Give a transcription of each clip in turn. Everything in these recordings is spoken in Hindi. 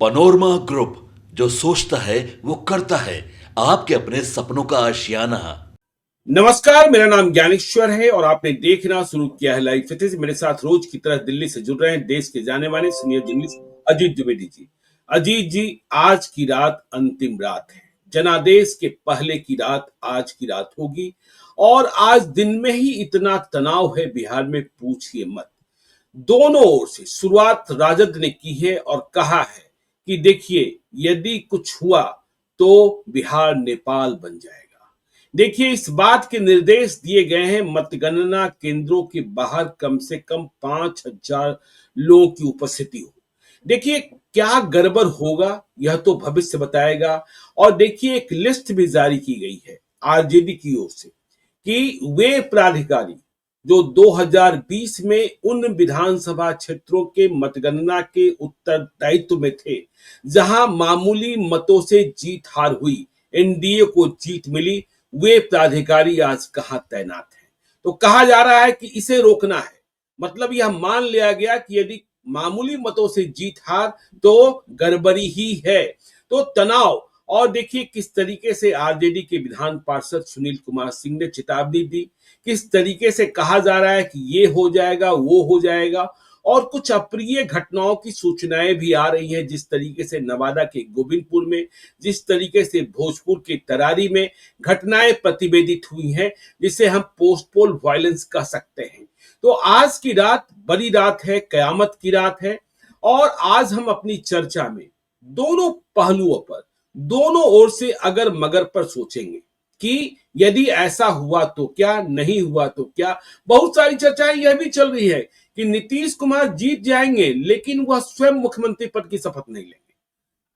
पनोरमा ग्रुप, जो सोचता है वो करता है। आपके अपने सपनों का आशियाना। नमस्कार, मेरा नाम ज्ञानेश्वर है और आपने देखना शुरू किया है लाइव फिटनेस। मेरे साथ रोज की तरह दिल्ली से जुड़ रहे हैं देश के जाने माने सीनियर जर्नलिस्ट अजीत द्विवेदी जी। अजीत जी, आज की रात अंतिम रात है। जनादेश के पहले की रात आज की रात होगी और आज दिन में ही इतना तनाव है बिहार में, पूछिए मत। दोनों ओर से शुरुआत राजद ने की है और कहा है कि देखिए, यदि कुछ हुआ तो बिहार नेपाल बन जाएगा। देखिए, इस बात के निर्देश दिए गए हैं मतगणना केंद्रों के बाहर कम से कम 5,000 लोगों की उपस्थिति हो। देखिए, क्या गड़बड़ होगा यह तो भविष्य बताएगा। और देखिए, एक लिस्ट भी जारी की गई है आरजेडी की ओर से कि वे प्राधिकारी जो 2020 में उन विधानसभा क्षेत्रों के मतगणना के उत्तरदायित्व में थे जहां मामूली मतों से जीत हार हुई, एनडीए को जीत मिली, वे प्राधिकारी आज कहां तैनात हैं। तो कहा जा रहा है कि इसे रोकना है। मतलब यह मान लिया गया कि यदि मामूली मतों से जीत हार तो गड़बड़ी ही है। तो तनाव, और देखिए किस तरीके से आरजेडी के विधान पार्षद सुनील कुमार सिंह ने चेतावनी दी, किस तरीके से कहा जा रहा है कि ये हो जाएगा वो हो जाएगा। और कुछ अप्रिय घटनाओं की सूचनाएं भी आ रही हैं, जिस तरीके से नवादा के गोविंदपुर में, जिस तरीके से भोजपुर के तरारी में घटनाएं प्रतिवेदित हुई हैं, जिसे हम पोस्टपोल वायलेंस कह सकते हैं। तो आज की रात बड़ी रात है, कयामत की रात है। और आज हम अपनी चर्चा में दोनों पहलुओं पर, दोनों ओर से अगर मगर पर सोचेंगे कि यदि ऐसा हुआ तो क्या, नहीं हुआ तो क्या। बहुत सारी चर्चाएं यह भी चल रही है कि नीतीश कुमार जीत जाएंगे लेकिन वह स्वयं मुख्यमंत्री पद की शपथ नहीं लेंगे।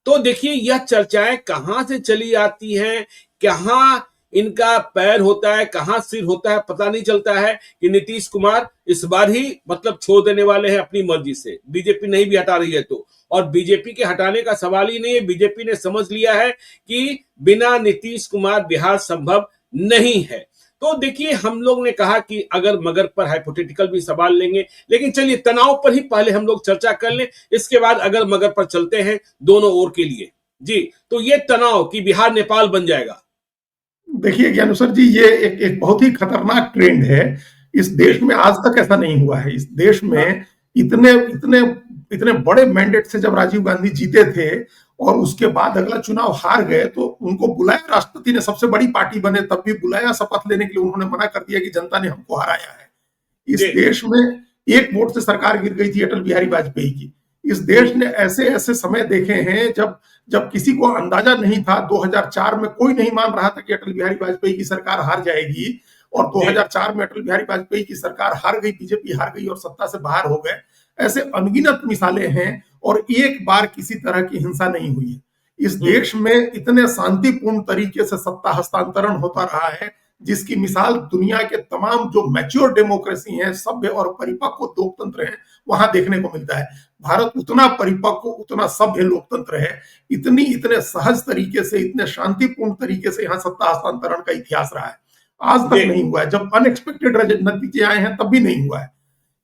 तो देखिए, यह चर्चाएं कहां से चली आती हैं, कहां इनका पैर होता है, कहां सिर होता है, पता नहीं चलता है कि नीतीश कुमार इस बार ही मतलब छोड़ देने वाले हैं अपनी मर्जी से, बीजेपी नहीं भी हटा रही है तो। और बीजेपी के हटाने का सवाल ही नहीं है, बीजेपी ने समझ लिया है कि बिना नीतीश कुमार बिहार संभव नहीं है। तो देखिए, हम लोग ने कहा कि अगर मगर पर हाइपोथेटिकल भी सवाल लेंगे, लेकिन चलिए तनाव पर ही पहले हम लोग चर्चा कर लें, इसके बाद अगर मगर पर चलते हैं दोनों ओर के लिए। जी, तो ये तनाव कि बिहार नेपाल बन जाएगा। देखिए ज्ञानेश्वर जी, ये एक बहुत ही खतरनाक ट्रेंड है। इस देश में आज तक ऐसा नहीं हुआ है। इस देश में इतने इतने इतने बड़े मैंडेट से जब राजीव गांधी जीते थे और उसके बाद अगला चुनाव हार गए तो उनको बुलाया, राष्ट्रपति ने, सबसे बड़ी पार्टी बने तब भी बुलाया शपथ लेने के लिए, उन्होंने मना कर दिया कि जनता ने हमको हराया है। इस देश में एक वोट से सरकार गिर गई थी अटल बिहारी वाजपेयी की। इस देश ने ऐसे ऐसे समय देखे हैं जब जब किसी को अंदाजा नहीं था। 2004 में कोई नहीं मान रहा था कि अटल बिहारी वाजपेयी की सरकार हार जाएगी, और 2004 में अटल बिहारी वाजपेयी की सरकार हार गई, बीजेपी हार गई और सत्ता से बाहर हो गए। ऐसे अनगिनत मिसालें हैं और एक बार किसी तरह की हिंसा नहीं हुई है। इस देश में इतने शांतिपूर्ण तरीके से सत्ता हस्तांतरण होता रहा है जिसकी मिसाल दुनिया के तमाम जो मैच्योर डेमोक्रेसी हैं, सभ्य और परिपक्व लोकतंत्र हैं, वहां देखने को मिलता है। भारत उतना परिपक्व, उतना सभ्य लोकतंत्र है। इतने सहज तरीके से, इतने शांतिपूर्ण तरीके से यहाँ सत्ता हस्तांतरण का इतिहास रहा है, आज तक नहीं हुआ है। जब अनएक्सपेक्टेड नतीजे आए हैं तब भी नहीं हुआ है।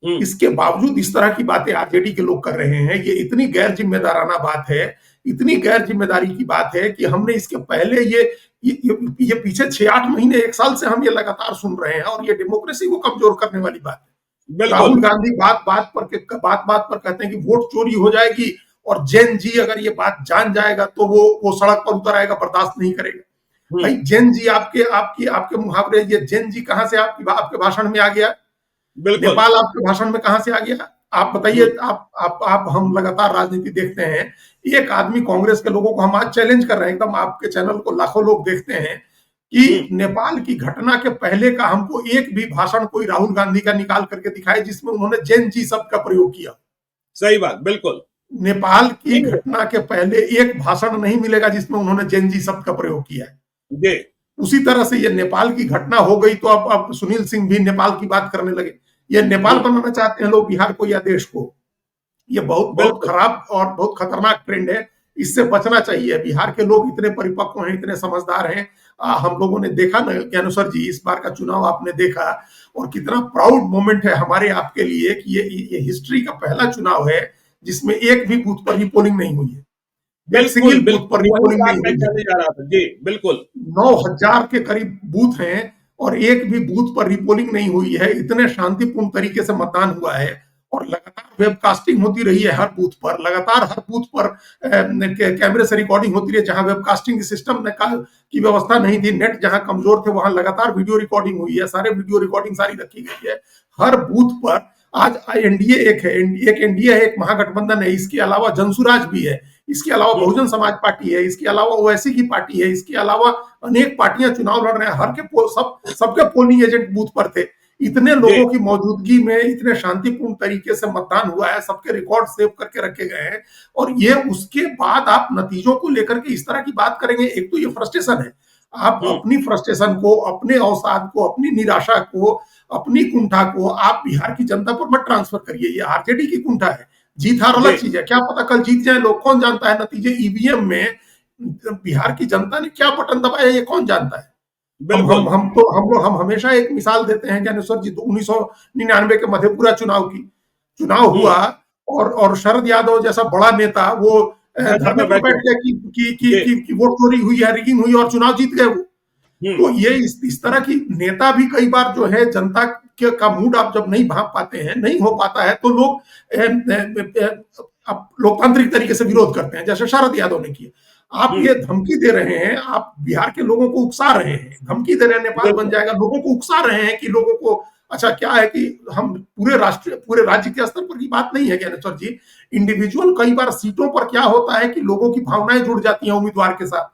इसके बावजूद इस तरह की बातें आरजेडी के लोग कर रहे हैं। ये इतनी गैर जिम्मेदाराना बात है, इतनी गैर जिम्मेदारी की बात है कि हमने इसके पहले ये पीछे 6-8 महीने, 1 साल से हम ये लगातार सुन रहे हैं और ये डेमोक्रेसी को कमजोर करने वाली बात है। राहुल गांधी बात बात पर कहते हैं कि वोट चोरी हो जाएगी और जेन जी अगर ये बात जान जाएगा तो वो सड़क पर उतर आएगा, बर्दाश्त नहीं करेगा। भाई, जेन जी आपके मुहावरे, ये जेन जी कहां से आपके भाषण में आ गया? नेपाल आपके भाषण में कहां से आ गया? आप बताइए। आप हम लगातार राजनीति देखते हैं। एक आदमी, कांग्रेस के लोगों को हम आज चैलेंज कर रहे हैं, एकदम आपके चैनल को लाखों लोग देखते हैं, कि नेपाल की घटना के पहले का हमको एक भी भाषण कोई राहुल गांधी का निकाल करके दिखाए जिसमें उन्होंने जेन जी शब्द का प्रयोग किया। सही बात, बिल्कुल। नेपाल की घटना के पहले एक भाषण नहीं मिलेगा जिसमें उन्होंने जेन जी शब्द का प्रयोग किया है। उसी तरह से ये नेपाल की घटना हो गई तो अब सुनील सिंह भी नेपाल की बात करने लगे। ये नेपाल बनाना चाहते हैं लोग बिहार को या देश को। ये बहुत खराब और बहुत खतरनाक ट्रेंड है। इससे बचना चाहिए। बिहार के लोग इतने परिपक्व हैं, इतने समझदार हैं। हम लोगों ने देखा ना ज्ञानेश्वर जी, इस बार का चुनाव आपने देखा, और कितना प्राउड मोमेंट है हमारे आपके लिए कि ये हिस्ट्री का पहला चुनाव है जिसमें एक भी बूथ पर भी पोलिंग नहीं हुई है। एक बिल्कुल सिंगल बूथ बिल्कुल पर वही रिपोलिंग बात नहीं मैं हुई है। कहने जा रहा था जी, बिल्कुल। 9,000 के करीब बूथ हैं और एक भी बूथ पर रिपोलिंग नहीं हुई है। इतने शांतिपूर्ण तरीके से मतदान हुआ है और लगातार वेबकास्टिंग होती रही है हर बूथ पर, लगातार हर बूथ पर कैमरे से रिकॉर्डिंग होती रही। जहां वेबकास्टिंग सिस्टम की व्यवस्था नहीं थी, नेट जहां कमजोर थे, वहां लगातार वीडियो रिकॉर्डिंग हुई है, सारे वीडियो रिकॉर्डिंग सारी रखी गई है हर बूथ पर। आज एनडीए एक है, एक एनडीए है, एक महागठबंधन है, इसके अलावा जनसुराज भी है, इसके अलावा बहुजन समाज पार्टी है, इसके अलावा ओवैसी की पार्टी है, इसके अलावा अनेक पार्टियां चुनाव लड़ रहे हैं। हर के सबके पोलिंग एजेंट बूथ पर थे। इतने जी लोगों की मौजूदगी में इतने शांतिपूर्ण तरीके से मतदान हुआ है, सबके रिकॉर्ड सेव करके रखे गए हैं। और ये उसके बाद आप नतीजों को लेकर के इस तरह की बात करेंगे, एक तो ये फ्रस्ट्रेशन है। आप अपनी फ्रस्ट्रेशन को, अपने अवसाद को, अपनी निराशा को, अपनी कुंठा को आप बिहार की जनता पर मत ट्रांसफर करिए। ये आरजेडी की कुंठा है। जीत हार अलग जी चीज है, क्या पता कल जीत जाए लोग, कौन जानता है। नतीजे ईवीएम में बिहार की जनता ने क्या बटन दबाया ये कौन जानता है। बिल्कुल। हम हमेशा एक मिसाल देते हैं ज्ञानेश्वर जी, तो 1999 के मधेपुरा चुनाव की, चुनाव हुआ और शरद यादव जैसा बड़ा नेता वो धरने धरने पर पर बैठे। बैठ गया जी कि वोट चोरी हुई है, रिगिंग हुई और चुनाव जीत गए वो। हम्म तो ये इस तरह की नेता भी कई बार जो है जनता का मूड आप जब नहीं भांप पाते हैं, नहीं हो पाता है, तो लोग लोकतांत्रिक तरीके से विरोध करते हैं, जैसे शरद यादव ने किया। आप ये धमकी दे रहे हैं, आप बिहार के लोगों को उकसा रहे हैं, धमकी दे रहे हैं नेपाल बन बिल्कुल जाएगा, लोगों को उकसा रहे हैं कि लोगों को। अच्छा क्या है कि हम पूरे राज्य के स्तर पर की बात नहीं है ज्ञानेश्वर जी। इंडिविजुअल कई बार सीटों पर क्या होता है कि लोगों की भावनाएं जुड़ जाती हैं उम्मीदवार के साथ,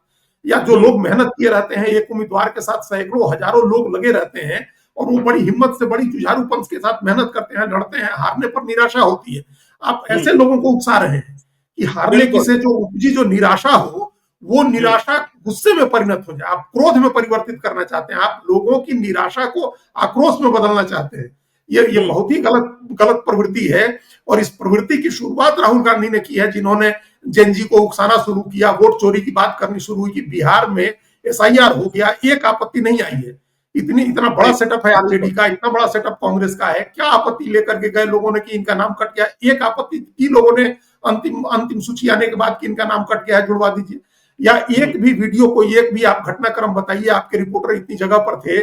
या जो लोग मेहनत किए रहते हैं, एक उम्मीदवार के साथ सैकड़ों हजारों लोग लगे रहते हैं और वो बड़ी हिम्मत से, बड़ी जुझारूपन के साथ मेहनत करते हैं, लड़ते हैं, हारने पर निराशा होती है। आप ऐसे लोगों को उकसा रहे हैं कि हारने की बिल्कुल। से जो उपजी जो निराशा हो, वो निराशा गुस्से में परिणत हो जाए। आप क्रोध में परिवर्तित करना चाहते हैं, आप लोगों की निराशा को आक्रोश में बदलना चाहते हैं। ये बहुत ही गलत गलत प्रवृत्ति है। और इस प्रवृत्ति की शुरुआत राहुल गांधी ने की है, जिन्होंने जेनजी को उकसाना शुरू किया, वोट चोरी की बात करनी शुरू हुई कि बिहार में एसआईआर हो गया, एक आपत्ति नहीं आई है। इतना बड़ा सेटअप है आरजेडी का, इतना बड़ा सेटअप कांग्रेस का है, क्या आपत्ति लेकर के गए लोगों ने कि इनका नाम कट गया। एक आपत्ति की लोगों ने अंतिम अंतिम सूची आने के बाद कि इनका नाम कट गया है, जुड़वा दीजिए। या एक भी वीडियो को, एक भी आप घटनाक्रम बताइए, आपके रिपोर्टर इतनी जगह पर थे।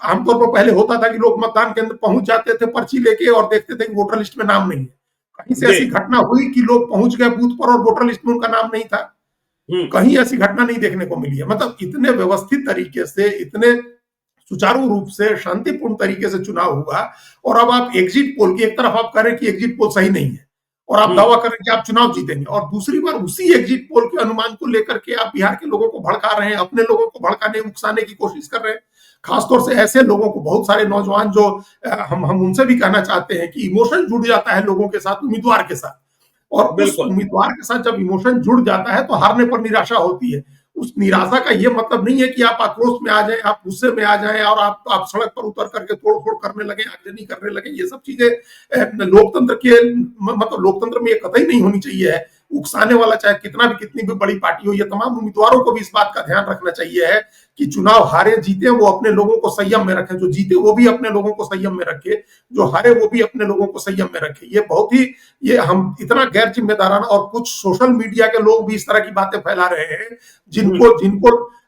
आमतौर पर पहले होता था कि लोग मतदान केंद्र पहुंच जाते थे पर्ची लेके और देखते थे कि वोटर लिस्ट में नाम नहीं है। कहीं से जी ऐसी घटना हुई कि लोग पहुंच गए बूथ पर और वोटर लिस्ट में उनका नाम नहीं था? कहीं ऐसी घटना नहीं देखने को मिली है। मतलब इतने व्यवस्थित तरीके से, इतने सुचारू रूप से, शांतिपूर्ण तरीके से चुनाव हुआ। और अब आप एग्जिट पोल की, एक तरफ आप कह रहे हैं कि एग्जिट पोल सही नहीं है और आप दावा कर रहे हैं कि आप चुनाव जीतेंगे, और दूसरी बार उसी एग्जिट पोल के अनुमान को लेकर के आप बिहार के लोगों को भड़का रहे हैं, अपने लोगों को भड़काने, उकसाने की कोशिश कर रहे हैं। खासतौर से ऐसे लोगों को, बहुत सारे नौजवान जो हम उनसे भी कहना चाहते हैं कि इमोशन जुड़ जाता है लोगों के साथ, उम्मीदवार के साथ। और उस बिल्कुल उम्मीदवार के साथ जब इमोशन जुड़ जाता है तो हारने पर निराशा होती है। उस निराशा का ये मतलब नहीं है कि आप आक्रोश में आ जाएं, आप गुस्से में आ जाएं और आप सड़क पर उतर करके तोड़ फोड़ करने लगे, आगजनी करने लगे। ये सब चीजें लोकतंत्र के, मतलब लोकतंत्र में ये कतई नहीं होनी चाहिए है। उकसाने वाला चाहे कितनी भी बड़ी पार्टी हो, ये तमाम उम्मीदवारों को भी इस बात का ध्यान रखना चाहिए है कि चुनाव हारे जीते वो अपने लोगों को संयम में रखें, जो जीते वो भी अपने लोगों को संयम में रखे, जो हारे वो भी अपने लोगों को संयम में रखे। ये बहुत ही, ये हम इतना गैर जिम्मेदाराना, और कुछ सोशल मीडिया के लोग भी इस तरह की बातें फैला रहे हैं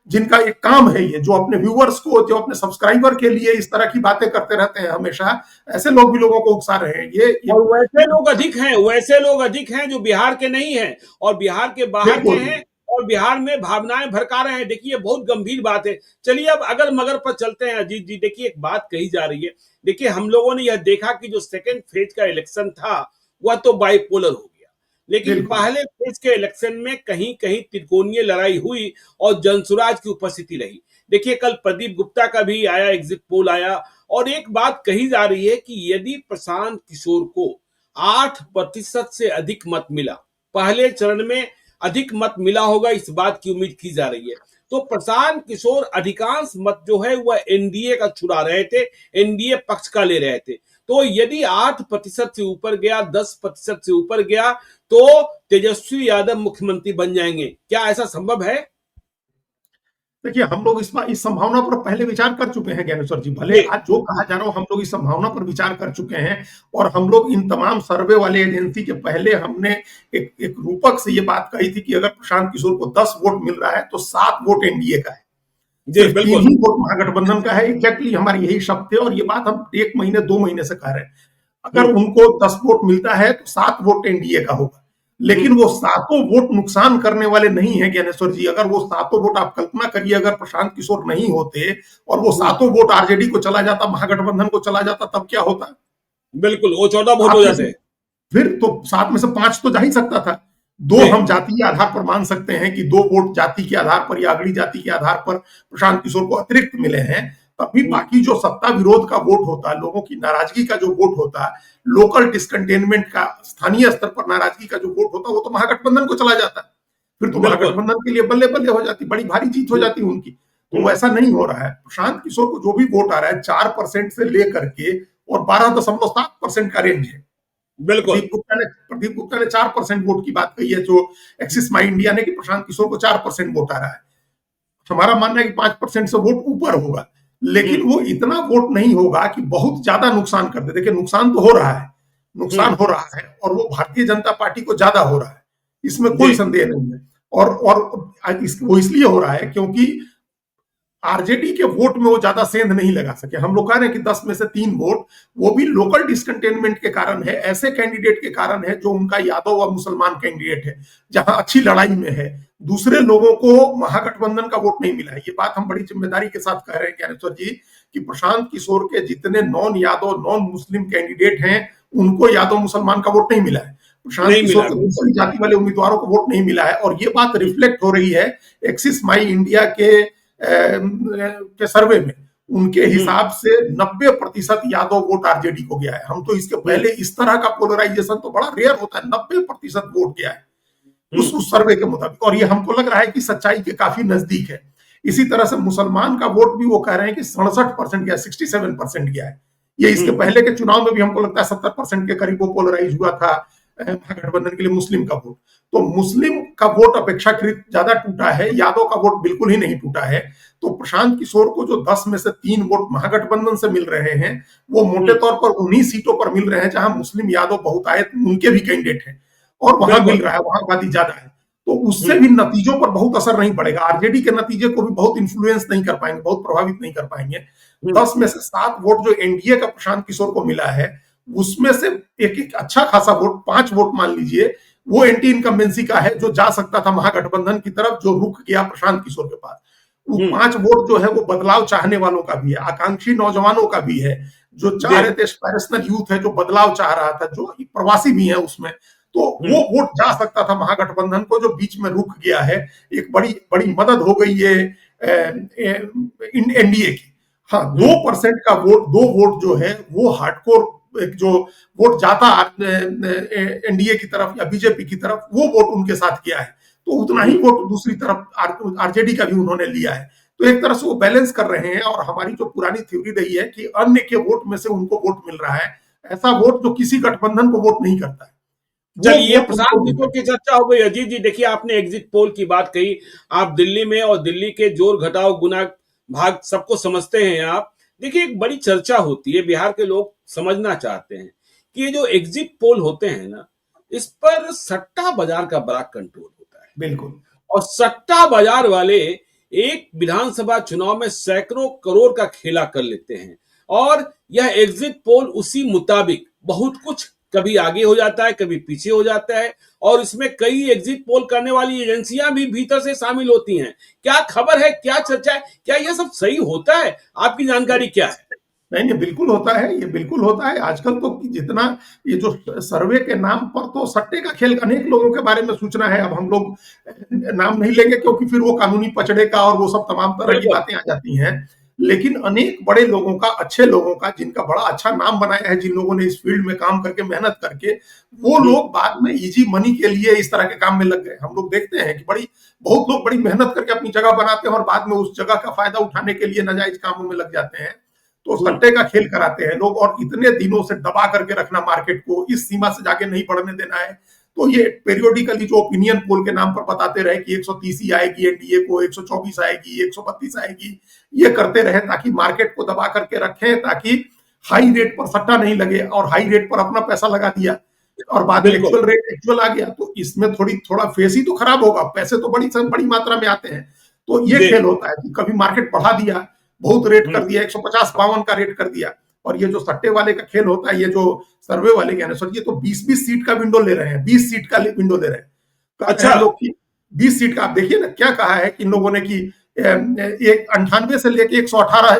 जिनका एक काम है ये, जो अपने व्यूअर्स को, जो अपने सब्सक्राइबर के लिए इस तरह की बातें करते रहते हैं हमेशा। ऐसे लोग भी लोगों को उकसा रहे हैं। और वैसे लोग अधिक हैं, वैसे लोग अधिक हैं जो बिहार के नहीं हैं और बिहार के बाहर के हैं और बिहार में भावनाएं भड़का रहे हैं। देखिए बहुत गंभीर बात है। चलिए अब अगर मगर पर चलते हैं अजीत जी। देखिए एक बात कही जा रही है, देखिए हम लोगों ने यह देखा कि जो सेकेंड फेज का इलेक्शन था वह तो बाइपोलर हो गया, लेकिन पहले फेज के इलेक्शन में कहीं कहीं त्रिकोणीय लड़ाई हुई और जनसुराज की उपस्थिति रही। देखिए कल प्रदीप गुप्ता का भी आया, एग्जिट पोल आया, और एक बात कही जा रही है कि यदि प्रशांत किशोर को 8% से अधिक मत मिला, पहले चरण में अधिक मत मिला होगा, इस बात की उम्मीद की जा रही है। तो प्रशांत किशोर अधिकांश मत जो है वह एनडीए का चुरा रहे थे, एनडीए पक्ष का ले रहे थे। तो यदि 8% से ऊपर गया, 10% से ऊपर गया, तो तेजस्वी यादव मुख्यमंत्री बन जाएंगे। क्या ऐसा संभव है? देखिए हम लोग इस संभावना पर पहले विचार कर चुके हैं ज्ञानेश्वर जी। भले जी। आज जो कहा जा रहा हो, हम लोग इस संभावना पर विचार कर चुके हैं। और हम लोग इन तमाम सर्वे वाले एजेंसी के पहले हमने एक रूपक से ये बात कही थी कि अगर प्रशांत किशोर को 10 वोट मिल रहा है तो 7 वोट एनडीए का है, जी सिर्फ 3 बिल्कुल। ही वोट महागठबंधन का है। एग्जैक्टली हमारी यही शब्द थे और ये बात हम 1 महीने 2 महीने से कह रहे हैं। अगर उनको 10 वोट मिलता है तो 7 वोट एनडीए का होगा, लेकिन वो सातों वोट नुकसान करने वाले नहीं है ज्ञानेश्वर जी। अगर वो सातों वोट, आप कल्पना करिए, अगर प्रशांत किशोर नहीं होते और वो सातों वोट आरजेडी को चला जाता, महागठबंधन को चला जाता, तब क्या होता? बिल्कुल, वो 14 वोट सात हो में जाते से हैं। फिर तो 7 में से 5 तो जा ही सकता था। 2 जी। हम जातीय आधार पर मान सकते हैं कि 2 वोट जाति के आधार पर या अगड़ी जाति के आधार पर प्रशांत किशोर को अतिरिक्त मिले हैं। तब भी बाकी जो सत्ता विरोध का वोट होता, लोगों की नाराजगी का जो वोट होता, लोकल डिसकंटेनमेंट का, स्थानीय स्तर पर नाराजगी का जो वोट होता, वो तो महागठबंधन को चला जाता। फिर तो बिल्कुल। महागठबंधन के लिए बल्ले बल्ले हो जाती, बड़ी भारी जीत हो जाती उनकी। तो वैसा नहीं हो रहा है। प्रशांत किशोर को जो भी वोट आ रहा है 4% से लेकर के और 12.7% का रेंज है। बिल्कुल। प्रदीप गुप्ता ने 4% वोट की बात कही है, जो एक्सिस माई इंडिया ने, कि प्रशांत किशोर को 4% वोट आ रहा है। हमारा मानना है कि 5% से वोट ऊपर होगा, लेकिन वो इतना वोट नहीं होगा कि बहुत ज्यादा नुकसान कर दे। देखिए नुकसान तो हो रहा है, नुकसान हो रहा है, और वो भारतीय जनता पार्टी को ज्यादा हो रहा है, इसमें कोई जी। संदेह नहीं है। और वो इसलिए हो रहा है क्योंकि आरजेडी के वोट में वो ज्यादा सेंध नहीं लगा सके। हम लोग कह रहे हैं कि 10 में से 3 वोट, वो भी लोकल डिसकंटेनमेंट के कारण है, ऐसे कैंडिडेट के कारण है जो उनका यादव व मुसलमान कैंडिडेट है, जहां अच्छी लड़ाई में है। दूसरे लोगों को महागठबंधन का वोट नहीं मिला है। ये बात हम बड़ी जिम्मेदारी के साथ कह रहे हैं ज्ञानेश्वर जी, कि प्रशांत किशोर के जितने non Yadav, non Muslim candidate हैं, उनको यादव मुसलमान का वोट नहीं मिला है। प्रशांत नहीं किशोर मिला, के दूसरी जाति वाले उम्मीदवारों को वोट नहीं मिला है। और ये बात रिफ्लेक्ट हो रही है एक्सिस माई इंडिया के सर्वे में। उनके हिसाब से 90% यादव वोट आरजेडी को गया है। हम तो इसके पहले इस तरह का पोलराइजेशन तो बड़ा रेयर होता है, 90% वोट गया है उस सर्वे के मुताबिक। और ये हमको लग रहा है कि सच्चाई के काफी नजदीक है। इसी तरह से मुसलमान का वोट भी वो कह रहे हैं कि 67% गया, 67% गया है। ये इसके पहले के चुनाव में भी हमको लगता है 70% के करीब वो पोलराइज हुआ था महागठबंधन के लिए मुस्लिम का वोट। तो मुस्लिम का वोट अपेक्षाकृत ज्यादा टूटा है, यादव का वोट बिल्कुल ही नहीं टूटा है। तो प्रशांत किशोर को जो 10 में से 3 वोट महागठबंधन से मिल रहे हैं, वो मोटे तौर पर उन्हीं सीटों पर मिल रहे हैं जहां मुस्लिम यादव बहुतायत उनके भी कैंडिडेट हैं, और वहां मिल रहा है, वहां आबादी ज्यादा है। तो उससे भी नतीजों पर बहुत असर नहीं पड़ेगा। आरजेडी के नतीजे को भी बहुत इन्फ्लुएंस नहीं कर पाएंगे, बहुत प्रभावित नहीं कर पाएंगे। 10 में से 7 वोट जो एनडीए का प्रशांत किशोर को मिला है, उसमें से एक अच्छा खासा वोट, 5 वोट मान लीजिए, वो एंटी इनकम्बेंसी का है, जो जा सकता था महागठबंधन की तरफ, जो रुक गया प्रशांत किशोर के पास। वो 5 वोट जो है वो बदलाव चाहने वालों का भी है, आकांक्षी नौजवानों का भी है, जो चाह रहे थे, एस्पायरेशनल यूथ है जो बदलाव चाह रहा था, जो प्रवासी भी है उसमें। तो वो वोट जा सकता था महागठबंधन को, जो बीच में रुक गया है। एक बड़ी बड़ी मदद हो गई ये एनडीए की। हाँ, 2% का वोट, 2 वोट जो है वो हार्डकोर, जो वोट जाता एनडीए की तरफ या बीजेपी की तरफ, वो वोट उनके साथ किया है। तो उतना ही वोट दूसरी तरफ आरजेडी का भी उन्होंने लिया है। तो एक तरह से वो बैलेंस कर रहे हैं। और हमारी जो पुरानी थ्योरी रही है कि अन्य के वोट में से उनको वोट मिल रहा है, ऐसा वोट जो किसी गठबंधन को वोट नहीं करता है। चलिए, प्रशांत किशोर की चर्चा हो गई। अजीत जी, देखिए आपने एग्जिट पोल की बात कही। आप दिल्ली में और दिल्ली के जोर घटाव गुना भाग सबको समझते हैं आप। देखिए, एक बड़ी चर्चा होती है, बिहार के लोग समझना चाहते हैं कि ये जो एग्जिट पोल होते हैं ना, इस पर सट्टा बाजार का बड़ा कंट्रोल होता है। बिल्कुल। और सट्टा बाजार वाले एक विधानसभा चुनाव में सैकड़ों करोड़ का खेला कर लेते हैं। और यह एग्जिट पोल उसी मुताबिक बहुत कुछ, कभी आगे हो जाता है, कभी पीछे हो जाता है। और इसमें कई एग्जिट पोल करने वाली एजेंसियां भी भीतर से शामिल होती हैं। क्या खबर है, क्या चर्चा है, क्या यह सब सही होता है? आपकी जानकारी क्या है? नहीं, बिल्कुल होता है, ये बिल्कुल होता है। आजकल तो जितना ये जो सर्वे के नाम पर तो सट्टे का खेल, अनेक लोगों के बारे में सूचना है। अब हम लोग नाम नहीं लेंगे क्योंकि फिर वो कानूनी पचड़े का और वो सब तमाम तरह की बातें आ जाती हैं। लेकिन अनेक बड़े लोगों का, अच्छे लोगों का, जिनका बड़ा अच्छा नाम बनाया है, जिन लोगों ने इस फील्ड में काम करके, मेहनत करके, वो लोग बाद में इजी मनी के लिए इस तरह के काम में लग गए। हम लोग देखते हैं कि बहुत लोग बड़ी मेहनत करके अपनी जगह बनाते हैं और बाद में उस जगह का फायदा उठाने के लिए नाजायज कामों में लग जाते हैं। तो सट्टे का खेल कराते हैं लोग, और इतने दिनों से दबा करके रखना मार्केट को, इस सीमा से जाके नहीं बढ़ने देना है। तो ये पेरियोडिकली जो ओपिनियन पोल के नाम पर बताते रहे कि 130 ही आएगी एनडीए को, 124 आएगी, 132 आएगी, ये करते रहे ताकि मार्केट को दबा करके रखें, ताकि हाई रेट पर सट्टा नहीं लगे, और हाई रेट पर अपना पैसा लगा दिया और बाद में एक्चुअल रेट एक्चुअल आ गया, तो इसमें थोड़ा फेस ही तो खराब होगा। पैसे तो बड़ी मात्रा में आते हैं, तो ये खेल होता है कि कभी मार्केट बढ़ा दिया, बहुत रेट कर दिया, 150-52 का रेट कर दिया। और ये जो सट्टे वाले का खेल होता है, ये जो सर्वे वाले के अनुसार, ये तो 20-20 सीट का विंडो ले रहे हैं, 20 सीट का विंडो ले रहे हैं। अच्छा, लोग की 20 सीट का, आप देखिए ना क्या कहा है कि इन लोगों ने कि एक 98 से लेके 118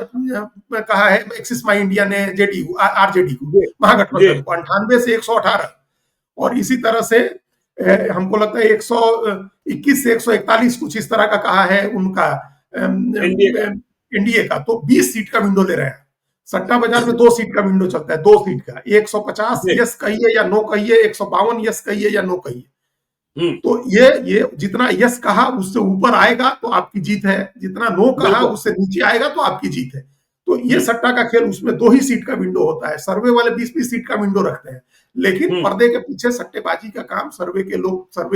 कहा है एक्सिस माई इंडिया ने जेडीयू आरजेडी को, महागठबंधन को 98 से 118, और इसी तरह से हमको लगता है 121 से 141 कुछ इस तरह का कहा है उनका एनडीए का। तो 20 सीट का विंडो ले रहे हैं। सट्टा बाजार में 2 सीट का विंडो चलता है, 2 सीट का, 150 यस कहिए या नो कहिए, 152 यस कहिए या नो कहिए। तो ये जितना यस कहा उससे ऊपर आएगा तो आपकी जीत है, जितना नो कहा उससे नीचे आएगा तो आपकी जीत है। तो ये सट्टा का खेल, उसमें 2 ही सीट का विंडो होता है। सर्वे वाले 20-20 सीट का विंडो रखते हैं, लेकिन पर्दे के पीछे सट्टेबाजी का काम सर्वे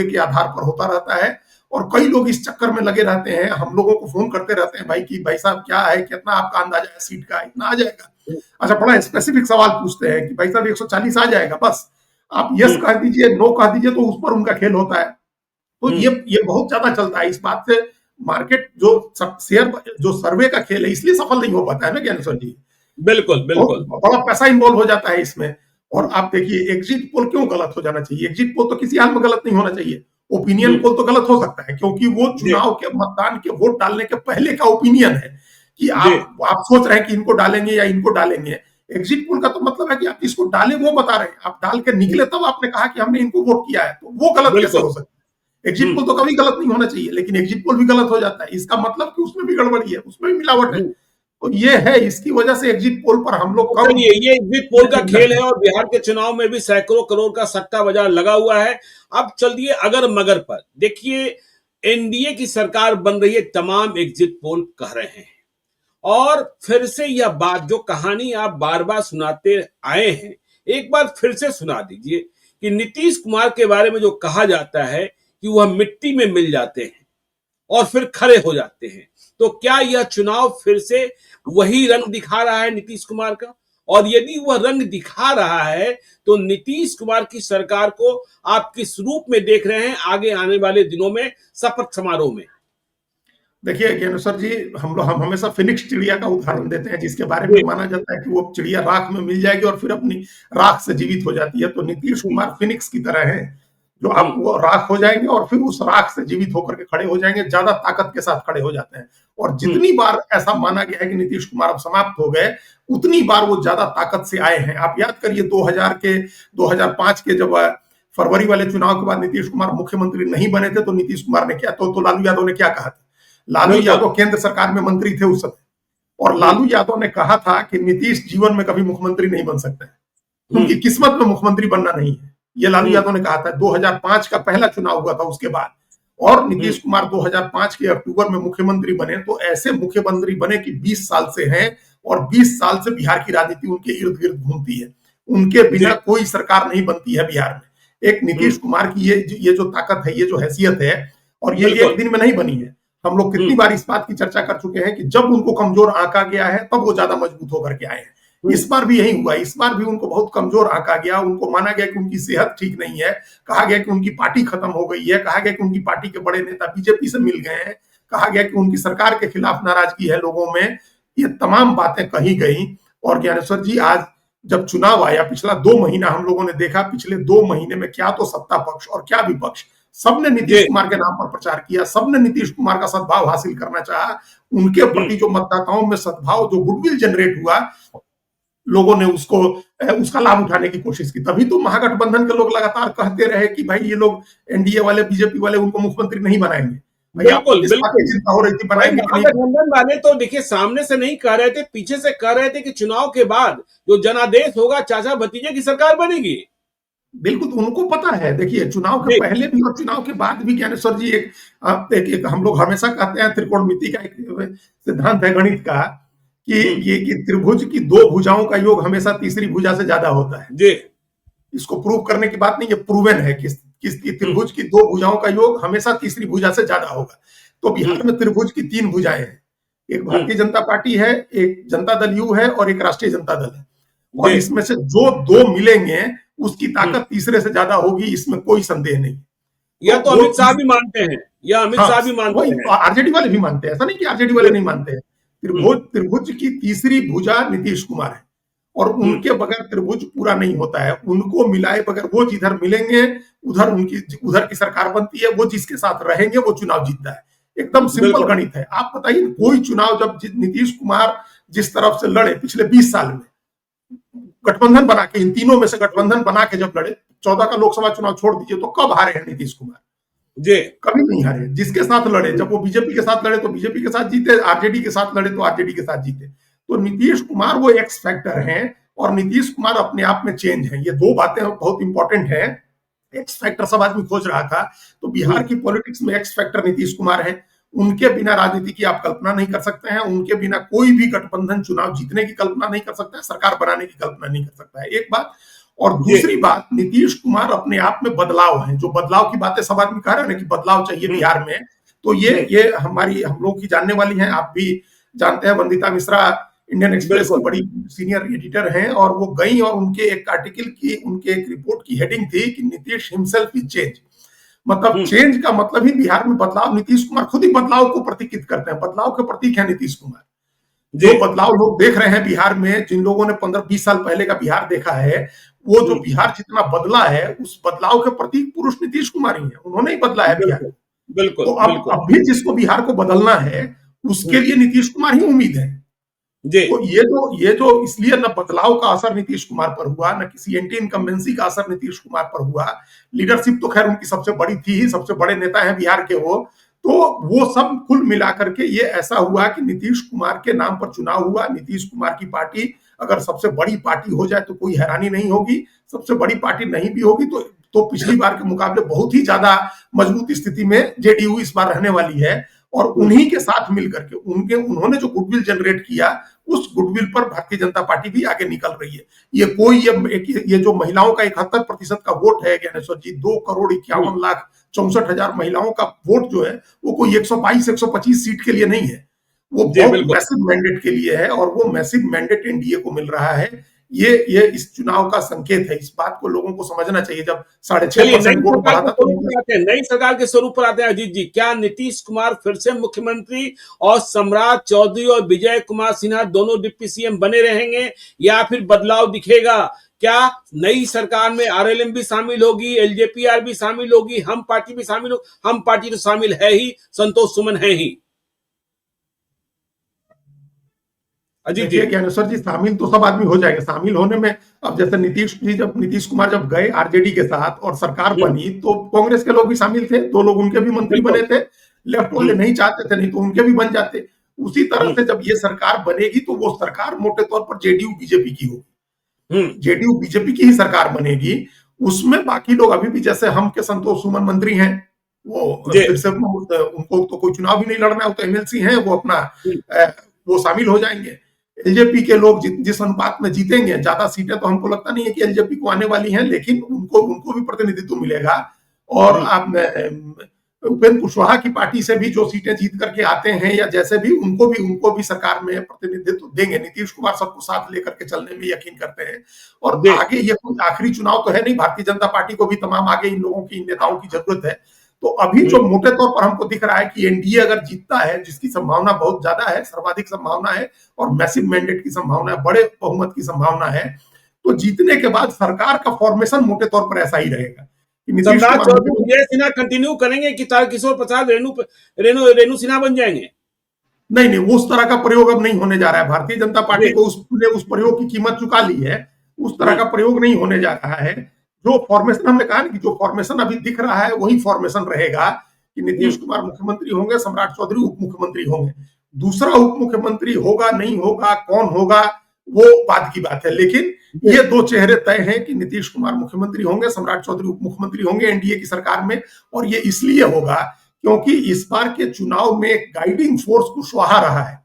के आधार पर होता रहता है। और कई लोग इस चक्कर में लगे रहते हैं, हम लोगों को फोन करते रहते हैं भाई कि भाई साहब क्या है, कितना आपका अंदाजा है सीट का, इतना आ जाएगा। अच्छा, बड़ा स्पेसिफिक सवाल पूछते हैं कि भाई साहब 140 आ जाएगा, बस आप यस कह दीजिए, नो कह दीजिए, तो उस पर उनका खेल होता है। तो ये बहुत ज्यादा चलता है। इस बात से मार्केट जो शेयर जो सर्वे का खेल है इसलिए सफल नहीं हो पाता है ना ज्ञानेश्वर जी। बिल्कुल बड़ा पैसा इन्वॉल्व हो जाता है इसमें। और आप देखिए एग्जिट पोल क्यों गलत हो जाना चाहिए? एग्जिट पोल तो किसी हाल में गलत नहीं होना चाहिए। ओपिनियन पोल तो गलत हो सकता है, क्योंकि वो चुनाव के मतदान के वोट डालने के पहले का ओपिनियन है कि आप सोच रहे हैं कि इनको डालेंगे या इनको डालेंगे। एग्जिट पोल का तो मतलब है कि आप इसको डाले वो बता रहे हैं, आप डाल के निकले तब आपने कहा कि हमने इनको वोट किया है, तो वो गलत कैसे हो सकता है? एग्जिट पोल तो कभी गलत नहीं होना चाहिए, लेकिन एग्जिट पोल भी गलत हो जाता है। इसका मतलब कि उसमें भी गड़बड़ी है, उसमें भी मिलावट है। तो ये है, इसकी वजह से एग्जिट पोल पर हम लोग कम, ये एग्जिट पोल का खेल है। और बिहार के चुनाव में भी सैकड़ों करोड़ का सट्टा बाजार लगा हुआ है। अब चलिए अगर मगर पर देखिए, एनडीए की सरकार बन रही है, तमाम एग्जिट पोल कह रहे हैं। और फिर से यह बात, जो कहानी आप बार बार सुनाते आए हैं, एक बार फिर से सुना दीजिए कि नीतीश कुमार के बारे में जो कहा जाता है कि वह मिट्टी में मिल जाते हैं और फिर खड़े हो जाते हैं। तो क्या यह चुनाव फिर से वही रंग दिखा रहा है नीतीश कुमार का? और यदि वह रंग दिखा रहा है तो नीतीश कुमार की सरकार को आप किस रूप में देख रहे हैं आगे आने वाले दिनों में, शपथ समारोह में? देखिए ज्ञानेश्वर जी, हम हमेशा फिनिक्स चिड़िया का उदाहरण देते हैं, जिसके बारे में माना जाता है कि वो चिड़िया राख में मिल जाएगी और फिर अपनी राख से जीवित हो जाती है। तो नीतीश कुमार फिनिक्स की तरह है, जो आप वो राख हो जाएंगे और फिर उस राख से जीवित होकर के खड़े हो जाएंगे, ज्यादा ताकत के साथ खड़े हो जाते हैं। और जितनी बार ऐसा माना गया है कि नीतीश कुमार अब समाप्त हो गए, उतनी बार वो ज्यादा ताकत से आए हैं। आप याद करिए 2005 के जब फरवरी वाले चुनाव के बाद नीतीश कुमार मुख्यमंत्री नहीं बने थे, तो नीतीश कुमार ने क्या, तो लालू यादव ने क्या कहा था? लालू यादव केंद्र सरकार में मंत्री थे उस समय, और लालू यादव ने कहा था कि नीतीश जीवन में कभी मुख्यमंत्री नहीं बन सकते, उनकी किस्मत में मुख्यमंत्री बनना नहीं है। ये लालू यादव ने कहा था। 2005 का पहला चुनाव हुआ था उसके बाद, और नीतीश कुमार 2005 के अक्टूबर में मुख्यमंत्री बने। तो ऐसे मुख्यमंत्री बने कि 20 साल से हैं, और 20 साल से बिहार की राजनीति उनके इर्द गिर्द घूमती है। उनके बिना कोई सरकार नहीं बनती है बिहार में। एक नीतीश कुमार की ये जो ताकत है, ये जो हैसियत है, और ये एक दिन में नहीं बनी है। हम लोग कितनी बार इस बात की चर्चा कर चुके हैं कि जब उनको कमजोर आंका गया है तब वो ज्यादा मजबूत होकर के आए हैं। इस बार भी यही हुआ। इस बार भी उनको बहुत कमजोर आंका गया। उनको माना गया कि उनकी सेहत ठीक नहीं है, कहा गया कि उनकी पार्टी खत्म हो गई है, कहा गया कि उनकी पार्टी के बड़े नेता बीजेपी से मिल गए हैं, कहा गया कि उनकी सरकार के खिलाफ नाराजगी है लोगों में। ये तमाम बातें कही गई। और ज्ञानेश्वर जी, आज जब चुनाव आया, पिछला 2 महीना हम लोगों ने देखा, पिछले 2 महीने में क्या तो सत्ता पक्ष और क्या विपक्ष, सबने नीतीश कुमार के नाम पर प्रचार किया। सबने नीतीश कुमार का सद्भाव हासिल करना चाहा। उनके प्रति जो मतदाताओं में सद्भाव, जो गुडविल जनरेट हुआ, लोगों ने उसका लाभ उठाने की कोशिश की। तभी तो महागठबंधन के लोग लगातार कहते रहे कि भाई ये लोग एनडीए वाले, बीजेपी वाले उनको मुख्यमंत्री नहीं बनाएंगे। बिल्कुल चिंता हो रही थी बनाएंगे। महागठबंधन वाले तो देखिए सामने से नहीं कह रहे थे, पीछे से कह रहे थे कि चुनाव के बाद जो जनादेश होगा, चाचा भतीजे की सरकार बनेगी। बिल्कुल, तो उनको पता है। देखिए, चुनाव के पहले भी और चुनाव के बाद भी ज्ञानेश्वर जी, एक हम लोग हमेशा कहते हैं, त्रिकोणमिति का एक सिद्धांत है गणित का, कि त्रिभुज की 2 भुजाओं का योग हमेशा तीसरी भुजा से ज्यादा होता है। जी, इसको प्रूव करने की बात नहीं, ये प्रूवन है कि कि त्रिभुज की दो भुजाओं का योग हमेशा तीसरी भुजा से ज्यादा होगा। तो बिहार में त्रिभुज की तीन भुजाएं हैं, एक भारतीय जनता पार्टी है, एक जनता दल यू है और एक राष्ट्रीय जनता दल है। और इसमें से जो दो मिलेंगे उसकी ताकत तीसरे से ज्यादा होगी, इसमें कोई संदेह नहीं। यह तो अमित शाह भी मानते हैं, यह अमित शाह भी मानते हैं, आरजेडी वाले भी मानते हैं, ऐसा नहीं कि आरजेडी वाले नहीं मानते हैं। त्रिभुज की तीसरी भुजा नीतीश कुमार है और उनके बगैर त्रिभुज पूरा नहीं होता है। उनको मिलाए बगैर वो जिधर मिलेंगे उधर की सरकार बनती है, वो जिसके साथ रहेंगे वो चुनाव जीतता है। एकदम सिंपल गणित है। आप बताइए कोई चुनाव जब नीतीश कुमार जिस तरफ से लड़े पिछले 20 साल में, गठबंधन बना के, इन तीनों में से गठबंधन बना के जब लड़े, 14 का लोकसभा चुनाव छोड़ दीजिए, तो कब हारे हैं नीतीश कुमार? जी कभी नहीं हारे। जिसके साथ लड़े, जब वो बीजेपी के साथ लड़े तो बीजेपी के साथ जीते, आरजेडी के साथ लड़े तो आरजेडी के साथ जीते। तो नीतीश कुमार वो एक्स फैक्टर हैं और नीतीश कुमार अपने आप में चेंज है। ये दो बातें बहुत इंपॉर्टेंट है। एक्स फैक्टर सब आदमी खोज रहा था, तो बिहार की पॉलिटिक्स में एक्स फैक्टर नीतीश कुमार है। उनके बिना राजनीति की आप कल्पना नहीं कर सकते हैं। उनके बिना कोई भी गठबंधन चुनाव जीतने की कल्पना नहीं कर सकता है, सरकार बनाने की कल्पना नहीं कर सकता है, एक बात। और दूसरी बात, नीतीश कुमार अपने आप में बदलाव है। जो बदलाव की बातें सब आदमी कह रहे हैं कि बदलाव चाहिए बिहार में, तो ये हम लोग की जानने वाली हैं। आप भी जानते हैं, वंदिता मिश्रा इंडियन एक्सप्रेस की बड़ी सीनियर एडिटर हैं, और वो गई और उनके एक आर्टिकल की, उनके एक रिपोर्ट की हेडिंग थी कि नीतीश हिमसेल्फ इज चेंज। मतलब चेंज का मतलब ही बिहार में बदलाव। नीतीश कुमार खुद ही बदलाव को प्रतीकित करते हैं, बदलाव के प्रतीक है नीतीश कुमार। जो बदलाव लोग देख रहे हैं बिहार में, जिन लोगों ने 15-20 साल पहले का बिहार देखा है, वो जो बिहार जितना बदला है, उस बदलाव के प्रतीक पुरुष नीतीश कुमार ही है। उन्होंने ही बदला है बिहार। बिल्कुल। तो अब भी जिसको बिहार को बदलना है उसके लिए नीतीश कुमार ही उम्मीद है। तो ये जो इसलिए न बदलाव का असर नीतीश कुमार पर हुआ, न किसी एंटी इनकम्बेंसी का असर नीतीश कुमार पर हुआ। लीडरशिप तो खैर उनकी सबसे बड़ी थी ही, सबसे बड़े नेता हैं बिहार के वो। तो वो सब कुल मिलाकर के ये ऐसा हुआ कि नीतीश कुमार के नाम पर चुनाव हुआ। नीतीश कुमार की पार्टी अगर सबसे बड़ी पार्टी हो जाए तो कोई हैरानी नहीं होगी। सबसे बड़ी पार्टी नहीं भी होगी तो पिछली बार के मुकाबले बहुत ही ज्यादा मजबूत स्थिति में जेडीयू इस बार रहने वाली है। और उन्हीं के साथ मिलकर के उन्होंने जो गुडविल जनरेट किया, उस गुडविल पर भारतीय जनता पार्टी भी आगे निकल रही है। ये जो महिलाओं का 71% का वोट है ज्ञानेश्वर जी, 2,51,64,000 महिलाओं का वोट जो है, वो कोई 122-125 सीट के लिए नहीं है, वो बहुत मैसिव मैंडेट के लिए है। और वो मैसिव मैंडेट एनडीए को मिल रहा है। ये इस चुनाव का संकेत है। इस बात को लोगों को समझना चाहिए। जब 6.5% वोट बढ़ा था, तो नई सरकार के स्वरूप पर आते हैं अजीत जी। क्या नीतीश कुमार फिर से मुख्यमंत्री और सम्राट चौधरी और विजय कुमार सिन्हा दोनों डिप्टी सीएम बने रहेंगे, या फिर बदलाव दिखेगा? क्या नई सरकार में आरएलएम भी शामिल होगी, एलजेपीआर भी शामिल होगी, हम पार्टी भी शामिल होगी? हम पार्टी तो शामिल है ही, संतोष सुमन है ही। देखिए ज्ञानेश्वर जी, शामिल तो सब आदमी हो जाएंगे। शामिल होने में, अब जैसे नीतीश कुमार जब गए आरजेडी के साथ और सरकार बनी, तो कांग्रेस के लोग भी शामिल थे, 2 लोग उनके भी मंत्री बने थे। लेफ्ट वाले नहीं चाहते थे, नहीं तो उनके भी बन जाते। उसी तरह से जब ये सरकार बनेगी तो वो सरकार मोटे तौर पर जेडीयू बीजेपी की होगी। जेडीयू बीजेपी की ही सरकार बनेगी। उसमें बाकी लोग अभी भी, जैसे हम के संतोष सुमन मंत्री हैं, वो फिर से उनको तो कोई चुनाव भी नहीं लड़ना है, वो तो एमएलसी हैं, वो अपना वो शामिल हो जाएंगे। एलजेपी के लोग जिस अनुपात में जीतेंगे, ज्यादा सीटें तो हमको लगता नहीं है कि एलजेपी को आने वाली हैं, लेकिन उनको भी प्रतिनिधित्व मिलेगा। और आप उपेंद्र कुशवाहा की पार्टी से भी जो सीटें जीत करके आते हैं, या जैसे भी, उनको भी सरकार में प्रतिनिधित्व देंगे। नीतीश कुमार सबको साथ लेकर के चलने में यकीन करते हैं। और आगे ये कोई आखिरी चुनाव तो है नहीं, भारतीय जनता पार्टी को भी तमाम आगे इन लोगों की, इन नेताओं की जरूरत है। तो अभी जो मोटे तौर पर हमको दिख रहा है कि एनडीए अगर जीतता है, जिसकी संभावना बहुत ज्यादा है, सर्वाधिक संभावना है, और मैसिव मैंडेट की संभावना है, बड़े बहुमत की संभावना है, तो जीतने के बाद सरकार का फॉर्मेशन मोटे तौर पर ऐसा ही रहेगा कि सम्राट चौधरी विजय सिन्हा कंटिन्यू करेंगे कि तारकिशोर प्रसाद रेणु सिन्हा बन जाएंगे? नहीं, उस तरह का प्रयोग अब नहीं होने जा रहा है। भारतीय जनता पार्टी को उस प्रयोग की कीमत चुका ली है। उस तरह का प्रयोग नहीं होने जा रहा है। जो फॉर्मेशन हमने कहा ना, कि जो फॉर्मेशन अभी दिख रहा है वही फॉर्मेशन रहेगा कि नीतीश कुमार मुख्यमंत्री होंगे, सम्राट चौधरी उप मुख्यमंत्री होंगे। दूसरा उप मुख्यमंत्री होगा नहीं होगा, कौन होगा, वो बाद की बात है। लेकिन ये 2 चेहरे तय हैं कि नीतीश कुमार मुख्यमंत्री होंगे, सम्राट चौधरी उप मुख्यमंत्री होंगे एनडीए की सरकार में। और ये इसलिए होगा क्योंकि इस बार के चुनाव में गाइडिंग फोर्स कुशवाहा रहा है।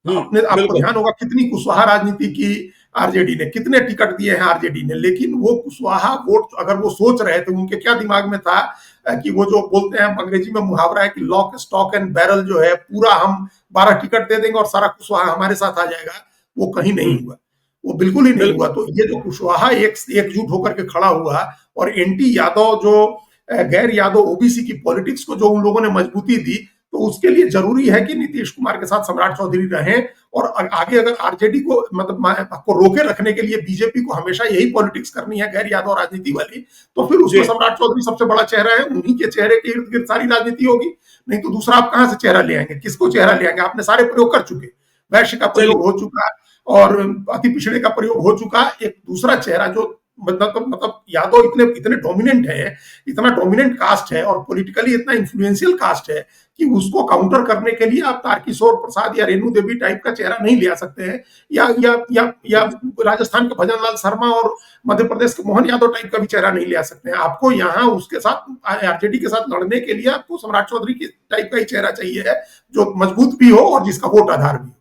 आपको ध्यान होगा कितनी कुशवाहा राजनीति की आरजेडी ने, कितने टिकट दिए हैं आरजेडी ने, लेकिन वो कुशवाहा वोट अगर वो सोच रहे थे, उनके क्या दिमाग में था कि वो जो बोलते हैं अंग्रेजी में मुहावरा है कि लॉक स्टॉक एंड बैरल जो है पूरा हम 12 टिकट दे देंगे और सारा कुशवाहा हमारे साथ आ जाएगा, वो कहीं नहीं हुआ, वो बिल्कुल ही नहीं हुआ। तो ये जो कुशवाहा एकजुट होकर के खड़ा हुआ और एनटी यादव जो गैर यादव ओबीसी की पॉलिटिक्स को जो उन लोगों ने मजबूती दी, तो उसके लिए जरूरी है कि नीतीश कुमार के साथ सम्राट चौधरी रहें और आगे अगर आरजेडी को मतलब को रोके रखने के लिए बीजेपी को हमेशा यही पॉलिटिक्स करनी है गैर यादव राजनीति वाली, तो फिर उसमें सम्राट चौधरी सबसे बड़ा चेहरा है, उन्हीं के चेहरे के इर्द गिर्द सारी राजनीति होगी। नहीं तो दूसरा आप कहां से चेहरा ले आएंगे, किसको चेहरा ले आएंगे? आपने सारे प्रयोग कर चुके, वैश्य का प्रयोग हो चुका और अति पिछड़े का प्रयोग हो चुका। एक दूसरा चेहरा जो मतलब यादव इतने डोमिनेंट है, इतना डोमिनेंट कास्ट है और पॉलिटिकली इतना इन्फ्लुएंशियल कास्ट है कि उसको काउंटर करने के लिए आप तारकिशोर प्रसाद या रेणु देवी टाइप का चेहरा नहीं ले आ सकते हैं, या राजस्थान के भजनलाल शर्मा और मध्य प्रदेश के मोहन यादव टाइप का भी चेहरा नहीं ले आ सकते हैं। आपको यहाँ उसके साथ आरजेडी के साथ लड़ने के लिए आपको सम्राट चौधरी की टाइप का ही चेहरा चाहिए है, जो मजबूत भी हो और जिसका वोट आधार भी हो।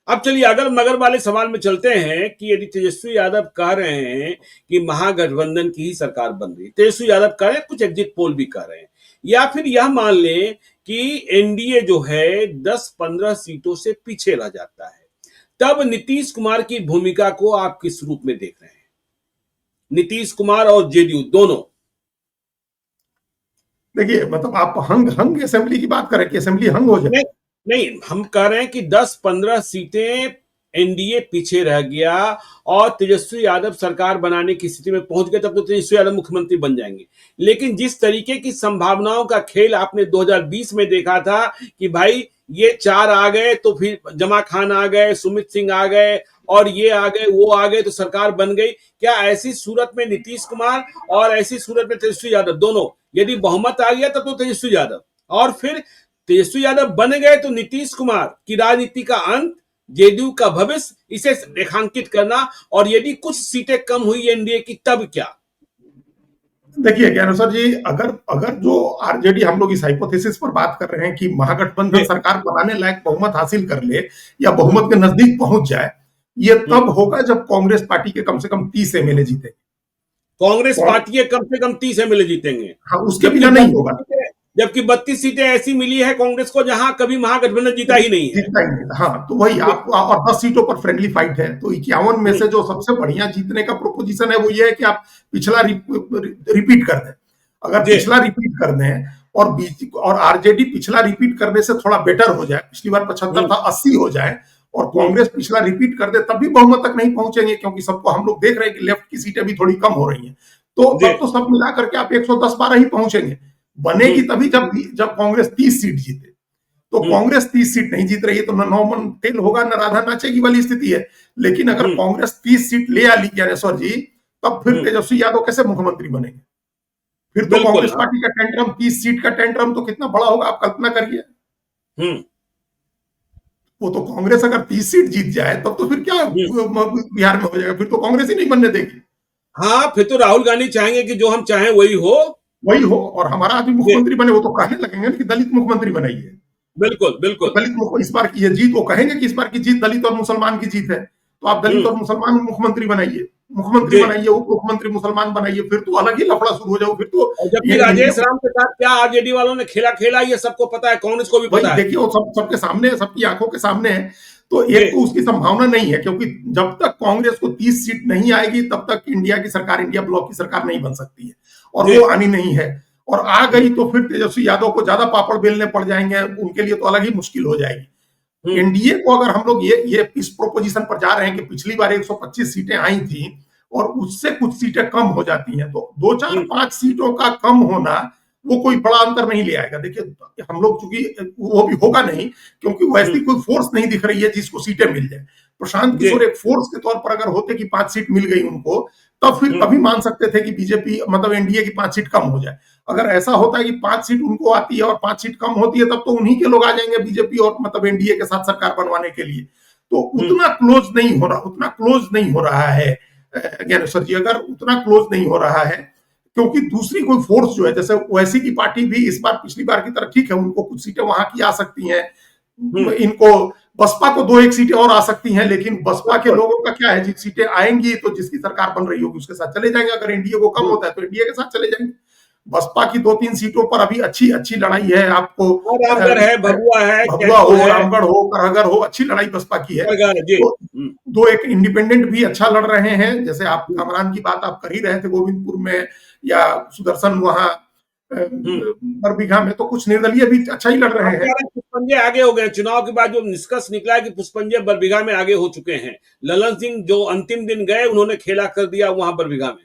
अब चलिए अगर मगर वाले सवाल में चलते हैं कि यदि तेजस्वी यादव कह रहे हैं कि महागठबंधन की ही सरकार बन रही, तेजस्वी यादव कह रहे हैं, कुछ एग्जिट पोल भी कह रहे हैं, या फिर यह मान लें कि एनडीए जो है 10-15 सीटों से पीछे रह जाता है, तब नीतीश कुमार की भूमिका को आप किस रूप में देख रहे हैं? नीतीश कुमार और जेडीयू दोनों। देखिए मतलब आप हंग असेंबली की बात करें कि असेंबली हंग हो जाए? नहीं, हम कह रहे हैं कि 10-15 सीटें एनडीए पीछे रह गया और तेजस्वी यादव सरकार बनाने की स्थिति में पहुंच गए, तब तो तेजस्वी यादव मुख्यमंत्री बन जाएंगे। लेकिन जिस तरीके की संभावनाओं का खेल आपने 2020 में देखा था कि भाई ये 4 आ गए तो फिर जमा खान आ गए, सुमित सिंह आ गए और ये आ गए, वो आ गए, तो सरकार बन गई। क्या ऐसी सूरत में नीतीश कुमार और ऐसी सूरत में तेजस्वी यादव दोनों, यदि बहुमत आ गया तब तो तेजस्वी यादव, और फिर तेजस्वी यादव बन गए तो नीतीश कुमार की राजनीति का अंत, जेडीयू का भविष्य, इसे रेखांकित करना, और यदि कुछ सीटें कम हुई एनडीए की तब क्या? देखिए ज्ञानेश्वर जी, अगर जो आरजेडी, हम लोग इस हाइपोथेसिस पर बात कर रहे हैं कि महागठबंधन सरकार बनाने लायक बहुमत हासिल कर ले या बहुमत के नजदीक पहुंच जाए, ये तब होगा जब कांग्रेस पार्टी के कम से कम 30 एमएलए जीतेंगे। कांग्रेस पार्टी के कम से कम 30 एमएलए जीतेंगे। हाँ, उसके बिना नहीं होगा। जबकि 32 सीटें ऐसी मिली है कांग्रेस को जहां कभी महागठबंधन जीता ही नहीं है। हाँ, तो वही आप, और 10 सीटों पर फ्रेंडली फाइट है, तो 51 में से जो सबसे बढ़िया जीतने का प्रोपोजिशन है वो ये है कि आप पिछला रिपीट कर दें। अगर पिछला रिपीट कर दें और आरजेडी पिछला रिपीट करने से थोड़ा बेटर हो जाए, पिछली बार 75 था 80 हो जाए, और कांग्रेस पिछला रिपीट कर दे, तब भी बहुमत तक नहीं पहुंचेंगे, क्योंकि सबको हम लोग देख रहे हैं कि लेफ्ट की सीटें भी थोड़ी कम हो रही हैं। तो तब तो सब मिला करके आप 110-12 ही पहुंचेंगे। बनेगी तभी जब कांग्रेस 30 सीट जीते। तो कांग्रेस 30 सीट नहीं जीत रही है तो न नौमन तेल होगा न राधा नाचेगी वाली स्थिति है। लेकिन अगर कांग्रेस 30 सीट ले आ ली ज्ञानेश्वर जी, तब फिर तेजस्वी यादव कैसे मुख्यमंत्री बनेंगे? फिर तो कांग्रेस पार्टी का टेंट्रम, 30 सीट का टेंट्रम तो कितना बड़ा होगा, आप कल्पना करिए। वो तो कांग्रेस अगर 30 सीट जीत जाए तब तो फिर क्या बिहार में हो जाएगा, फिर तो कांग्रेस ही नहीं बनने देगी। हाँ, फिर तो राहुल गांधी चाहेंगे कि जो हम चाहें वही हो, और हमारा आदमी मुख्यमंत्री बने। वो तो कहने लगेंगे कि दलित मुख्यमंत्री बनाइए। बिल्कुल बिल्कुल। तो दलित इस बार की ये जीत, वो कहेंगे कि इस बार की जीत दलित और मुसलमान की जीत है, तो आप दलित और मुसलमान मुख्यमंत्री बनाइए, उप मुख्यमंत्री मुसलमान बनाइए, फिर तो अलग ही लफड़ा शुरू हो जाओ। फिर तो जबकि राजेश राम के साथ क्या आरजेडी वालों ने खेला ये सबको पता है, कांग्रेस को भी पता है। देखिए वो सबके सामने, सबकी आंखों के सामने है। तो एक तो उसकी संभावना नहीं है, क्योंकि जब तक कांग्रेस को 30 सीट नहीं आएगी तब तक इंडिया की सरकार, इंडिया ब्लॉक की सरकार नहीं बन सकती है, और वो आनी नहीं है। और आ गई तो फिर तेजस्वी यादव को ज्यादा पापड़ बेलने पड़ जाएंगे, उनके लिए तो अलग ही मुश्किल हो जाएगी। एनडीए को अगर हम लोग ये इस प्रोपोजिशन पर जा रहे हैं कि पिछली बार 125 सीटें आई थी और उससे कुछ सीटें कम हो जाती हैं, तो 2, 4, 5 सीटों का कम होना वो कोई बड़ा अंतर नहीं ले आएगा। देखिए हम लोग चूंकि वो भी होगा नहीं, क्योंकि वैसी कोई फोर्स नहीं दिख रही है जिसको सीटें मिल जाए। प्रशांत किशोर एक फोर्स के तौर पर अगर होते कि 5 सीट मिल गई उनको, तब फिर कभी मान सकते थे कि बीजेपी मतलब एनडीए की 5 सीट कम हो जाए। अगर ऐसा होता है कि 5 सीट उनको आती है और 5 सीट कम होती है, तब तो उन्हीं के लोग आ जाएंगे बीजेपी और मतलब एनडीए के साथ सरकार बनवाने के लिए। तो उतना क्लोज नहीं हो रहा है ज्ञानेश्वर जी, अगर उतना क्लोज नहीं हो रहा है, क्योंकि दूसरी कोई फोर्स जो है, जैसे ओवैसी की पार्टी भी इस बार पिछली बार की तरह ठीक है, उनको कुछ सीटें वहां की आ सकती हैं, इनको बसपा को 2-1 सीटें और आ सकती हैं, लेकिन बसपा के लोगों का क्या है, जिस सीटें आएंगी तो जिसकी सरकार बन रही होगी उसके साथ चले जाएंगे, अगर एनडीए को कम होता है तो एनडीए के साथ चले जाएंगे। बसपा की 2-3 सीटों पर अभी अच्छी लड़ाई है। आपको रामगढ़ है, भभुआ है, भभुआ हो, रामगढ़ हो, करहगर हो, अच्छी लड़ाई बसपा की है। तो 2-1 इंडिपेंडेंट भी अच्छा लड़ रहे हैं, जैसे आप कामरान की बात आप कर ही रहे थे गोविंदपुर में, या सुदर्शन वहां बरबीघा में, तो कुछ निर्दलीय भी अच्छा ही लड़ रहे हैं। पुष्पंजे आगे हो गए चुनाव के बाद, जो निष्कर्ष निकला है कि पुष्पंजे बरबीघा में आगे हो चुके हैं। ललन सिंह जो अंतिम दिन गए, उन्होंने खेला कर दिया वहां बरबीघा में।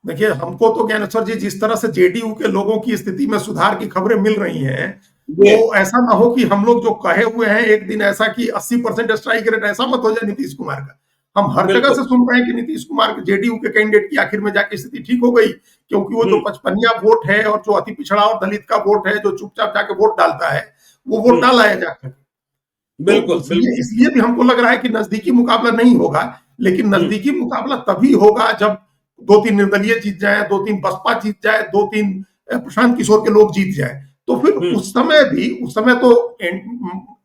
देखिए, हमको तो ज्ञानेश्वर जी, जिस तरह से जेडीयू के लोगों की स्थिति में सुधार की खबरें मिल रही हैं, वो ऐसा ना हो कि हम लोग जो कहे हुए हैं एक दिन ऐसा कि 80% स्ट्राइक रेट, ऐसा मत हो जाए नीतीश कुमार का। हम हर जगह से सुन रहे हैं कि नीतीश कुमार जेडीयू के कैंडिडेट की आखिर में जाके स्थिति ठीक हो गई, क्योंकि वो जो 55 वोट है और जो अति पिछड़ा और दलित का वोट है, जो चुपचाप जाके वोट डालता है, वो वोट डाल आया जाकर। बिल्कुल, तो इसलिए भी हमको लग रहा है कि नजदीकी मुकाबला नहीं होगा, लेकिन नजदीकी मुकाबला तभी होगा जब 2-3 निर्दलीय जीत जाए, 2-3 बसपा जीत जाए, 2-3 प्रशांत किशोर के लोग जीत जाए, तो फिर उस समय तो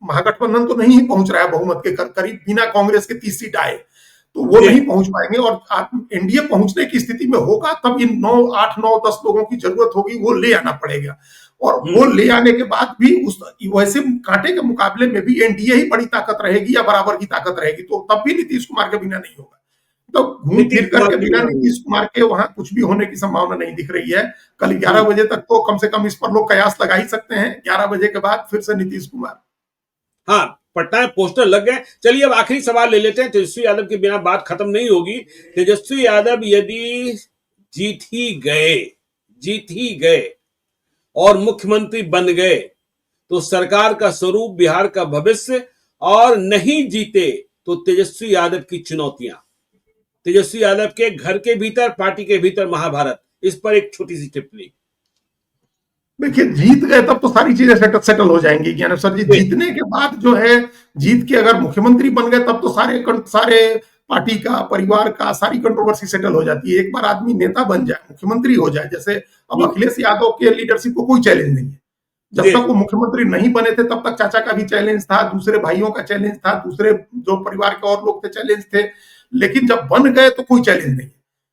महागठबंधन तो नहीं पहुंच रहा है बहुमत के करीब, बिना कांग्रेस के 30 सीट आए तो वो नहीं पहुंच पाएंगे, और एनडीए पहुंचने की स्थिति में होगा तब इन 8, 9, 10 लोगों की जरूरत होगी, वो ले आना पड़ेगा। और वो ले आने के बाद भी उस वैसे कांटे के मुकाबले में भी एनडीए ही बड़ी ताकत रहेगी या बराबर की ताकत रहेगी, तो तब भी नीतीश कुमार के बिना नहीं होगा। तो घूम फिर करके बिना नीतीश कुमार के वहां कुछ भी होने की संभावना नहीं दिख रही है। कल 11 बजे तक तो कम से कम इस पर लोग कयास लगा ही सकते हैं, 11 बजे के बाद फिर से नीतीश कुमार। हाँ, पटना में पोस्टर लग गए। चलिए अब आखिरी सवाल ले लेते हैं, तेजस्वी यादव के बिना बात खत्म नहीं होगी। तेजस्वी यादव यदि जीत ही गए और मुख्यमंत्री बन गए तो सरकार का स्वरूप, बिहार का भविष्य, और नहीं जीते तो तेजस्वी यादव की चुनौतियां, तेजस्वी यादव के घर के भीतर, पार्टी के भीतर महाभारत, इस पर एक छोटी सी टिप्पणी। देखिए, जीत गए तब तो सारी चीजें सेटल हो जाएंगी ज्ञानेश्वर जी। जीतने के बाद जो है, जीत के अगर मुख्यमंत्री बन गए तब तो सारे पार्टी का, परिवार का, सारी कंट्रोवर्सी सेटल हो जाती है। एक बार आदमी नेता बन जाए, मुख्यमंत्री हो जाए, जैसे अब अखिलेश यादव के लीडरशिप को कोई चैलेंज नहीं है। जब तक वो मुख्यमंत्री नहीं बने थे तब तक चाचा का भी चैलेंज था, दूसरे भाइयों का चैलेंज था, दूसरे जो परिवार के और लोग थे चैलेंज थे, लेकिन जब बन गए तो कोई चैलेंज नहीं।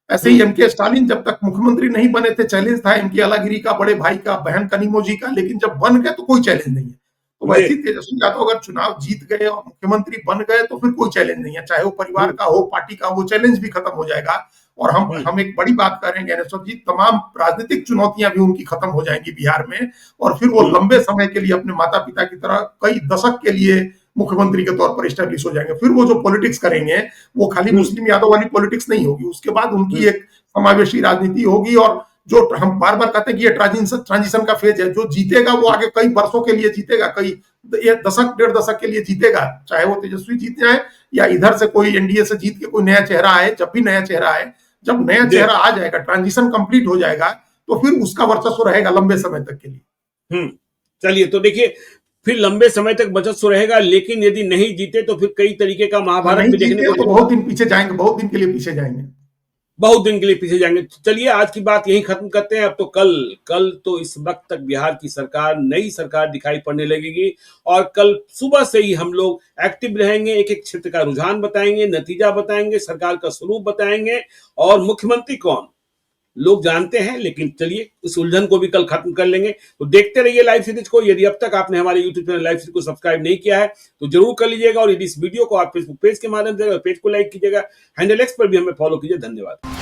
ऐसे ही एमके स्टालिन जब तक मुख्यमंत्री नहीं बने थे चैलेंज था एमके अलागिरी का, बड़े भाई का, बहन कनिमोजी का, लेकिन जब बन गए तो कोई चैलेंज नहीं है। तो वैसे ही तेजस्वी यादव अगर चुनाव जीत गए और मुख्यमंत्री बन गए तो फिर कोई चैलेंज नहीं है, चाहे वो परिवार का हो, पार्टी का, वो चैलेंज भी खत्म हो जाएगा। और हम एक बड़ी बात कर रहे हैं ज्ञानेश्वर जी, तमाम राजनीतिक चुनौतियां भी उनकी खत्म हो जाएंगी बिहार में, और फिर वो लंबे समय के लिए अपने माता पिता की तरह कई दशक के लिए मुख्यमंत्री के तौर पर स्टैब्लिश हो जाएंगे। फिर वो जो पॉलिटिक्स करेंगे वो खाली मुस्लिम यादव वाली पॉलिटिक्स नहीं होगी, उसके बाद उनकी एक समावेशी राजनीति होगी। और जो हम बार बार कहते हैं कि ये ट्रांजिशन का फेज है, जो जीतेगा वो आगे कई वर्षों के लिए जीतेगा, कई दशक, 1.5 दशक के लिए जीतेगा, चाहे वो तेजस्वी जीत जाए या इधर से कोई एनडीए से जीत के कोई नया चेहरा आए। जब भी नया चेहरा आए, जब नया चेहरा आ जाएगा, ट्रांजिशन कंप्लीट हो जाएगा, तो फिर उसका वर्चस्व रहेगा लंबे समय तक के लिए। चलिए, तो देखिए, फिर लंबे समय तक वर्चस्व रहेगा, लेकिन यदि नहीं जीते तो फिर कई तरीके का महाभारत भी देखने को, तो बहुत दिन पीछे जाएंगे, बहुत दिन के लिए पीछे जाएंगे, बहुत दिन के लिए पीछे जाएंगे। चलिए, आज की बात यहीं खत्म करते हैं। अब तो कल तो इस वक्त तक बिहार की सरकार, नई सरकार दिखाई पड़ने लगेगी, और कल सुबह से ही हम लोग एक्टिव रहेंगे, एक एक क्षेत्र का रुझान बताएंगे, नतीजा बताएंगे, सरकार का स्वरूप बताएंगे, और मुख्यमंत्री कौन लोग जानते हैं, लेकिन चलिए उस उलझन को भी कल खत्म कर लेंगे। तो देखते रहिए लाइव सीरीज को। यदि अब तक आपने हमारे यूट्यूब चैनल लाइव सीरीज को सब्सक्राइब नहीं किया है तो जरूर कर लीजिएगा, और यदि इस वीडियो को आप फेसबुक पेज के माध्यम से पेज को लाइक कीजिएगा, हैंडल एक्स पर भी हमें फॉलो कीजिए। धन्यवाद।